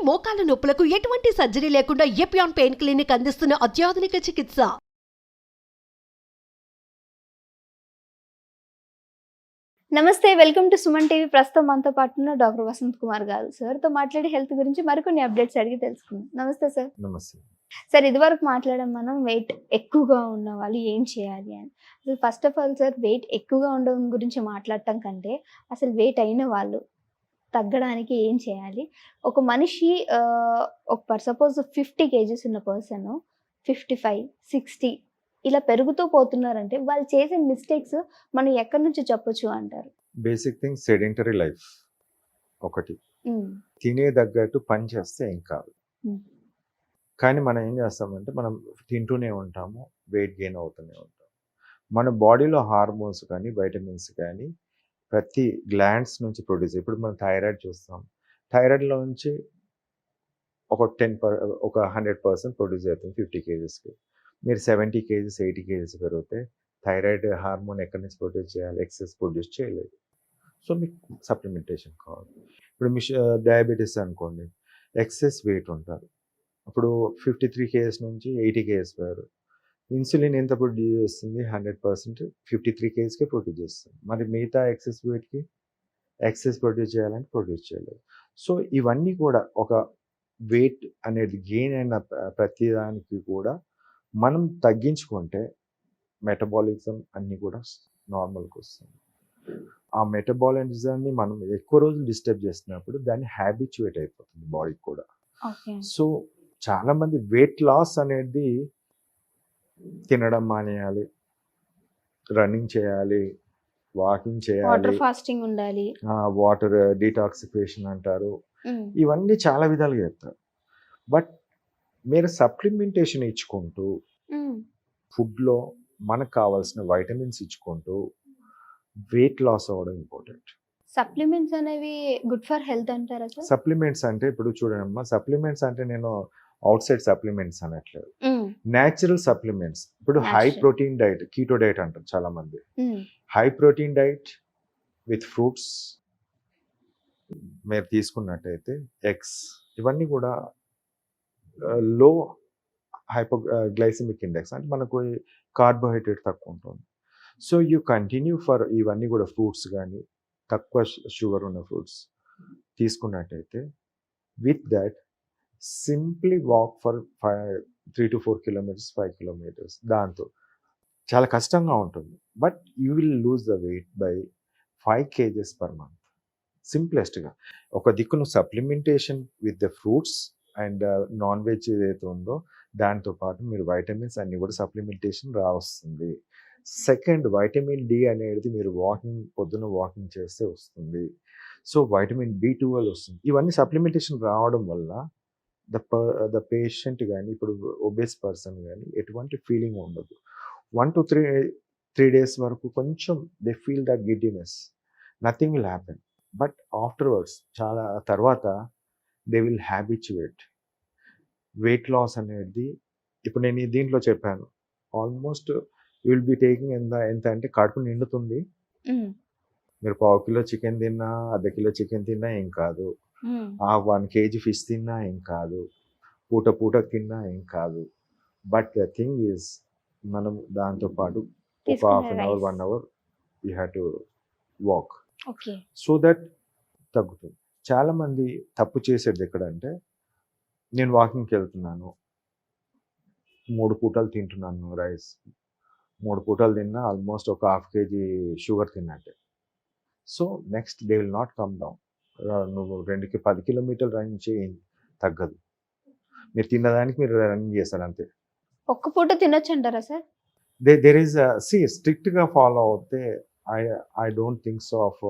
మోకాల నొప్పులకు ఎటువంటి సర్జరీ లేకుండా ఎపియాన్ పెయిన్ క్లినిక్ అందిస్తున్న అత్యాధునిక చికిత్స. నమస్తే, వెల్కమ్ టు సుమన్ టీవీ. ప్రస్తుతం మనతో పాటు ఉన్న డాక్టర్ వసంత్ కుమార్ గారు. సార్తో మాట్లాడి హెల్త్ గురించి మరికొన్ని అప్డేట్స్ అడిగి తెలుసుకుందాం. నమస్తే సార్. నమస్తే. సార్, ఇదివరకు మాట్లాడడం మనం వెయిట్ ఎక్కువగా ఉన్న వాళ్ళు ఏం చేయాలి అని. అసలు first of all sir, weight ఎక్కువగా ఉండడం గురించి మాట్లాడటం కంటే అసలు వెయిట్ అయిన వాళ్ళు తగ్గడానికి ఏం చేయాలి? ఒక మనిషి ఒక సపోజ్ 50 kgs ఉన్న పర్సన్ 55, 60 ఇలా పెరుగుతూ పోతున్నారంటే వాళ్ళు చేసే మిస్టేక్స్ మనం ఎక్కడి నుంచి చెప్పొచ్చు అంటారు? బేసిక్ థింగ్ సెడెంటరీ లైఫ్ ఒకటి. తినే తగ్గట్టు పని చేస్తే ఏం కాదు. కానీ మనం ఏం చేస్తామంటే మనం తింటూనే ఉంటాము, వెయిట్ గెయిన్ అవుతూనే ఉంటాం. మన బాడీలో హార్మోన్స్ కానీ వైటమిన్స్ కానీ ప్రతి గ్లాండ్స్ నుంచి ప్రొడ్యూస్. ఇప్పుడు మనం థైరాయిడ్ చూస్తాం, థైరాయిడ్లో నుంచి ఒక 100% ప్రొడ్యూస్ అవుతుంది 50 kgsకి. మీరు 70 kgs 80 kgs పెరిగితే థైరాయిడ్ హార్మోన్ ఎక్కడి నుంచి ప్రొడ్యూస్ చేయాలి? ఎక్సెస్ ప్రొడ్యూస్ చేయలేదు. సో మీకు సప్లిమెంటేషన్ కావాలి. ఇప్పుడు మీ డయాబెటీస్ అనుకోండి, ఎక్సెస్ వెయిట్ ఉంటారు. ఇప్పుడు 53 kgs నుంచి 80 kgs పోయారు. ఇన్సులిన్ ఎంత ప్రొడ్యూస్ చేస్తుంది? 100% 53 kgsకే ప్రొడ్యూస్ చేస్తుంది. మరి మిగతా ఎక్సెస్ వెయిట్కి ఎక్సెస్ ప్రొడ్యూస్ చేయాలంటే ప్రొడ్యూస్ చేయలేదు. సో ఇవన్నీ కూడా ఒక వెయిట్ అనేది గెయిన్ అయిన ప్రతిదానికి కూడా మనం తగ్గించుకుంటే మెటబాలిజం అన్నీ కూడా నార్మల్కి వస్తుంది. ఆ మెటబాలిజాన్ని మనం ఎక్కువ రోజులు డిస్టర్బ్ చేసినప్పుడు దాన్ని హ్యాబిచ్యుయేట్ అయిపోతుంది బాడీకి కూడా. సో చాలామంది వెయిట్ లాస్ అనేది తినడం మానేయాలి, రన్నింగ్ చేయాలి, వాకింగ్ చేయాలి, వాటర్ ఫాస్టింగ్ ఉండాలి, వాటర్ డీటాక్సిఫికేషన్ అంటారు. ఇవన్నీ చాలా విధాలుగా చెప్తారు. బట్ మీరు సప్లిమెంటేషన్ ఇచ్చుకుంటూ ఫుడ్లో మనకు కావాల్సిన వైటమిన్స్ ఇచ్చుకుంటూ వెయిట్ లాస్ అవ్వడం ఇంపార్టెంట్. సప్లిమెంట్స్ అనేవి గుడ్ ఫర్ హెల్త్ అంటారా సార్? సప్లిమెంట్స్ అంటే ఇప్పుడు చూడండి, సప్లిమెంట్స్ అంటే నేను అవుట్ సైడ్ సప్లిమెంట్స్ అనట్లేదు, న్యాచురల్ సప్లిమెంట్స్. ఇప్పుడు high protein diet, keto diet అంటారు చాలా మంది. High protein diet with fruits మీరు తీసుకున్నట్టయితే ఎగ్స్, ఇవన్నీ కూడా లో హైపోగ్లైసిమిక్ ఇండెక్స్ అంటే మనకు కార్బోహైడ్రేట్ తక్కువ ఉంటుంది. సో యూ కంటిన్యూ ఫర్ ఇవన్నీ కూడా ఫ్రూట్స్ కానీ తక్కువ షుగర్ ఉన్న ఫ్రూట్స్ తీసుకున్నట్టయితే with that simply walk for 3 to 4 kilometers 5 kilometers. దాంతో చాలా కష్టంగా ఉంటుంది, but you will lose the weight by 5 kgs per month. సింప్లెస్ట్గా ఒక దిక్కును supplementation with the fruits and non veg ఏదైతే ఉందో దాంతోపాటు మీరు వైటమిన్స్ అన్నీ కూడా సప్లిమెంటేషన్ రావస్తుంది. సెకండ్, వైటమిన్ డి అనేది మీరు పొద్దున వాకింగ్ చేస్తే వస్తుంది. సో వైటమిన్ B12 వస్తుంది. ఇవన్నీ సప్లిమెంటేషన్ రావడం వల్ల ద పేషెంట్ కానీ, ఇప్పుడు ఒబేస్ పర్సన్ కానీ ఎటువంటి ఫీలింగ్ ఉండదు. 1 to 3 days వరకు కొంచెం they feel that giddiness, nothing will happen. But afterwards చాలా తర్వాత they will habituate. Weight loss అనేది ఇప్పుడు నేను దీంట్లో చెప్పాను, almost you will be taking ఎంత అంటే కడుపు నిండుతుంది. మీరు 1/2 kilo చికెన్ తిన్నా, 1/2 kilo చికెన్ తిన్నా ఏం కాదు, 1 kg ఫిష్ తిన్నా ఏం కాదు, పూట తిన్నా ఏం కాదు. బట్ ద థింగ్ ఈజ్ మనం దాంతోపాటు ఒక 1/2 hour 1 hour you have to walk, so that తగ్గుతుంది. చాలామంది తప్పు చేసేది ఎక్కడంటే, నేను వాకింగ్కి వెళ్తున్నాను, 3 పూటలు తింటున్నాను రైస్, 3 పూటలు తిన్నా ఆల్మోస్ట్ ఒక 1/2 kg షుగర్ తిన్నట్టే. So next they will not come down. నువ్వు 10 kilometers రన్నింగ్ చేయి, తగ్గదు. మీరు తిన్నదానికి మీరు రన్నింగ్ చేస్తారు అంతే. ఒక్క పూట తినొచ్చు అంటారా సార్? దేర్ ఈస్ స్ట్రిక్ట్గా ఫాలో అవుతే I don't think so of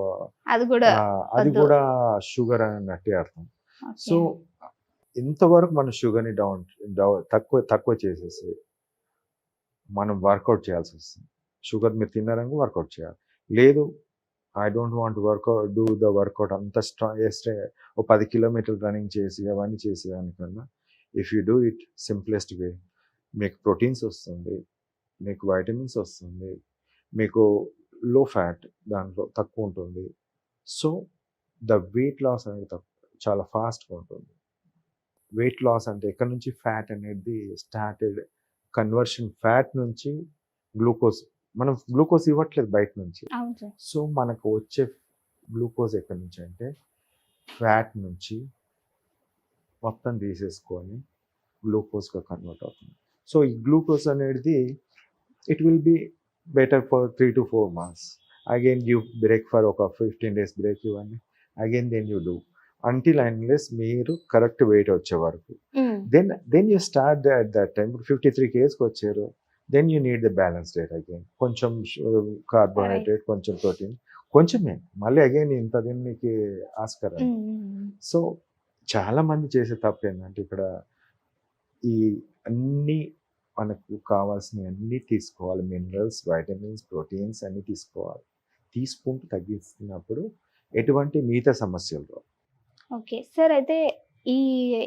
అది కూడా షుగర్ అన్నట్టే అర్థం. సో ఇంతవరకు మనం షుగర్ని తక్కువ చేసేసి మనం వర్కౌట్ చేయాల్సి వస్తుంది. షుగర్ మీరు తిన్నారని వర్కౌట్ చేయాలి. లేదు, I don't want do the workout అంత ఒక 10 kilometers రన్నింగ్ చేసి అవన్నీ చేసేదానికన్నా if you do it simplest way, మీకు ప్రోటీన్స్ వస్తుంది, మీకు వైటమిన్స్ వస్తుంది, మీకు లో ఫ్యాట్ దాంట్లో తక్కువ ఉంటుంది. సో ద వెయిట్ లాస్ అనేది చాలా ఫాస్ట్గా ఉంటుంది. వెయిట్ లాస్ అంటే ఎక్కడి నుంచి ఫ్యాట్ అనేది స్టార్టెడ్, కన్వర్షన్ ఫ్యాట్ నుంచి గ్లూకోజ్. మనం గ్లూకోజ్ ఇవ్వట్లేదు బయట నుంచి. అవును సార్. సో మనకు వచ్చే గ్లూకోజ్ ఎక్కడి నుంచి అంటే ఫ్యాట్ నుంచి మొత్తం తీసేసుకొని గ్లూకోజ్గా కన్వర్ట్ అవుతుంది. సో ఈ గ్లూకోజ్ అనేది it will be better for 3 to 4 months. Again give break for ఒక 15 days బ్రేక్ ఇవ్వండి. Again then you do until unless మీరు కరెక్ట్ వెయిట్ వచ్చే వరకు. Then you start at that time. ఇప్పుడు 53 kgsకి వచ్చారు, then you need the balance diet. Again కొంచెం carbohydrate, కొంచెం ప్రోటీన్, కొంచెమే, మళ్ళీ అగైన్ ఇంత దీనికి ఆస్కారం. సో చాలా మంది చేసే తప్పు ఏంటంటే ఇక్కడ ఈ అన్నీ మనకు కావాల్సినవి అన్నీ తీసుకోవాలి, మినరల్స్, వైటమిన్స్, ప్రోటీన్స్ అన్నీ తీసుకోవాలి. తీసుకుంటూ తగ్గిస్తున్నప్పుడు ఎటువంటి మిగతా సమస్యలు రావు. Okay sir. అయితే ఈ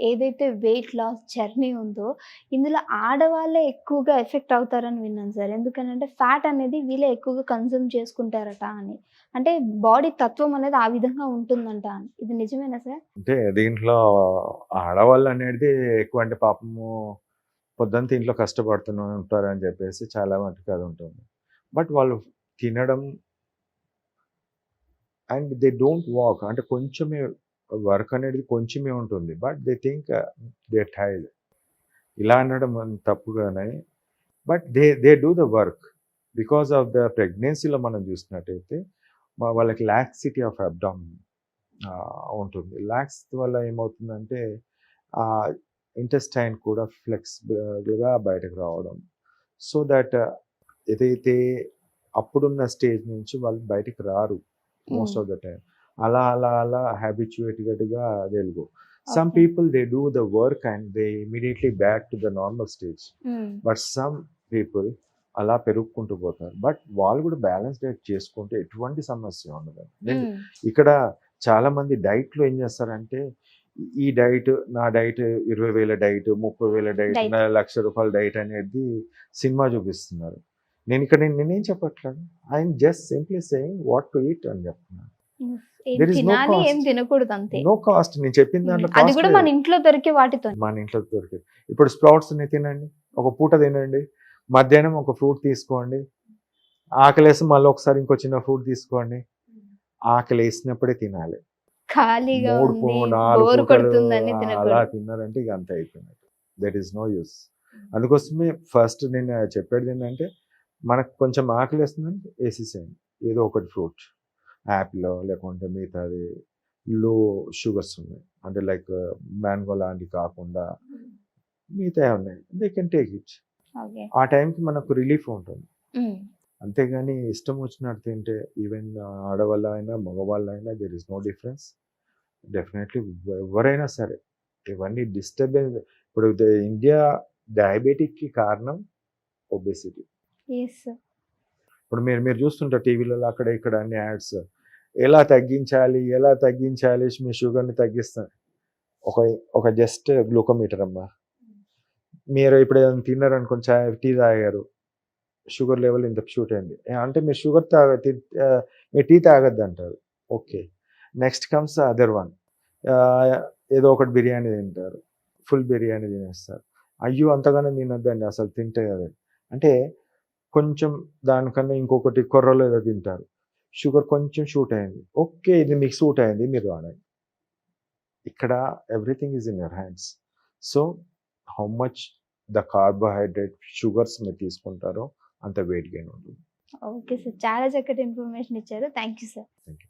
ఏదైతే వెయిట్ లాస్ జర్నీ ఉందో ఇందులో ఆడవాళ్ళే ఎక్కువగా ఎఫెక్ట్ అవుతారని విన్నాను సార్. ఎందుకనంటే ఫ్యాట్ అనేది వీళ్ళే ఎక్కువగా కన్జ్యూమ్ చేసుకుంటారట అని. అంటే బాడీ తత్వం అనేది ఆ విధంగా ఉంటుందంట అని. ఇది నిజమేనా సార్? అంటే దీంట్లో ఆడవాళ్ళు అనేది ఎక్కువ, అంటే పాపము పొద్దుంతా ఇంట్లో కష్టపడుతూనే ఉంటారని చెప్పేసి చాలా మటుకు అది ఉంటుంది. బట్ వాళ్ళు తినడం అండ్ దే డోంట్ వాక్, అంటే కొంచెమే వర్క్ అనేది కొంచెమే ఉంటుంది. But they think they tired. ఇలా అనడం తప్పుగానే, but they do the work because of the ప్రెగ్నెన్సీలో మనం చూసినట్టయితే వాళ్ళకి లాక్సిటీ ఆఫ్ అబ్డామిన్ ఉంటుంది. లాక్స్ వల్ల ఏమవుతుందంటే ఇంటెస్టైన్ కూడా ఫ్లెక్సిబుల్గా బయటకు రావడం. సో దట్ ఏదైతే అప్పుడున్న స్టేజ్ నుంచి వాళ్ళు బయటకు రారు మోస్ట్ ఆఫ్ ద టైం. అలా అలా అలా హ్యాబిచుయేటెడ్గా Telugu. Some Okay. People they do the work and they immediately back to the normal stage. But some people అలా పెరుగుకుంటూ పోతారు. బట్ వాళ్ళు కూడా బ్యాలెన్స్ డైట్ చేసుకుంటే ఎటువంటి సమస్య ఉండదు. Then ఇక్కడ చాలా మంది డైట్లో ఏం చేస్తారంటే ఈ డైట్, నా diet 20,000 diet, 30,000 diet, Diet. 1,00,000 diet అనేది సినిమా చూపిస్తున్నారు. నేనేం చెప్పట్లేదు. I'm just simply saying what to eat అని చెప్తున్నాను. ఏం There is no తినాలి, ఏం cost. తినకూడదు అంతే. No cost. నేను చెప్పిన దాంట్లో అది కాస్ట్ కూడా మన ఇంట్లో దొరికే వాటితో. మన ఇంట్లో దొరికేది. ఇప్పుడు స్ప్రౌట్స్ తినండి, ఒక పూట తినండి, మధ్యాహ్నం ఒక ఫ్రూట్ తీసుకోండి, ఆకలేసి మళ్ళీ ఒకసారి ఇంకో చిన్న ఫ్రూట్ తీసుకోండి. ఆకలి వేసినప్పుడే తినాలి. ఖాళీగా 3 ఉంది, నాలుగు బోర్ పూటలు కొడుతుందని అలా తినకూడదు. తిన్నారంటే ఇక అంత అయిపోయినట్టు. That is no use. అందుకోసమే ఫస్ట్ నేను చెప్పేది ఏంటంటే మనకు కొంచెం ఆకలి వేస్తుందంటే వేసేసేయండి ఏదో ఒకటి ఫ్రూట్, యాపిల్ లేకుంటే మిగతాది లో షుగర్స్ ఉన్నాయి అంటే లైక్ మ్యాంగో లాంటివి కాకుండా మిగతా ఉన్నాయి, they can take it. Okay. ఆ టైంకి మనకు రిలీఫ్ ఉంటుంది. అంతేగాని ఇష్టం వచ్చినట్టు తింటే ఈవెన్ ఆడవాళ్ళ అయినా మగవాళ్ళైనా there is no difference. Definitely ఎవరైనా సరే ఇవన్నీ డిస్టర్బెన్స్. ఇప్పుడు ఇండియా డయాబెటిక్కి కారణం ఒబెసిటీ. ఎస్. ఇప్పుడు మీరు చూస్తుంటారు టీవీలలో అక్కడ ఇక్కడ అన్ని యాడ్స్, ఎలా తగ్గించాలి మీ షుగర్ని తగ్గిస్తాను. ఒక జస్ట్ గ్లూకోమీటర్ అమ్మా. మీరు ఇప్పుడు ఏదైనా తిన్నారనుకోండి, చాయ్ టీ తాగారు, షుగర్ లెవెల్ ఇంత షూట్ అయింది అంటే మీరు షుగర్ మీరు టీ తాగద్దు అంటారు. Okay, next comes other one, ఏదో ఒకటి బిర్యానీ తింటారు, ఫుల్ బిర్యానీ తినేస్తారు. అయ్యో అంతగానే తినొద్దండి అసలు తింటే కదా అంటే కొంచెం దానికన్నా ఇంకొకటి కొర్రలో ఏదో తింటారు, షుగర్ కొంచెం షూట్ అయింది. ఓకే, ఇది మీకు షూట్ అయింది, మీరు వాడండి. ఇక్కడ everything is in your hands. So how much the carbohydrate sugars మీరు తీసుకుంటారో అంత వెయిట్ గెయిన్ ఉంటుంది. Okay sir. చాలా చక్కటి ఇన్ఫర్మేషన్ ఇచ్చారు. Thank you sir. Thank you.